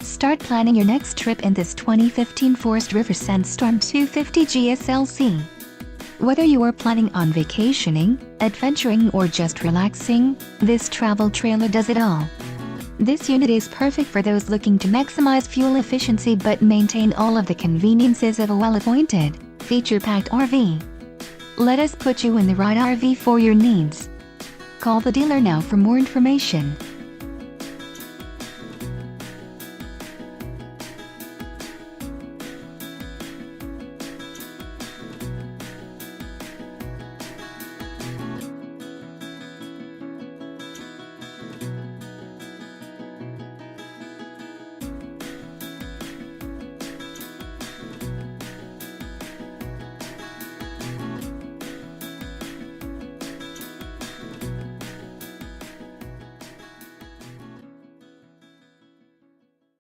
Start planning your next trip in this 2015 Forest River Sandstorm 250GSLC. Whether you are planning on vacationing, adventuring or just relaxing, this travel trailer does it all. This unit is perfect for those looking to maximize fuel efficiency but maintain all of the conveniences of a well-appointed, feature-packed RV. Let us put you in the right RV for your needs. Call the dealer now for more information.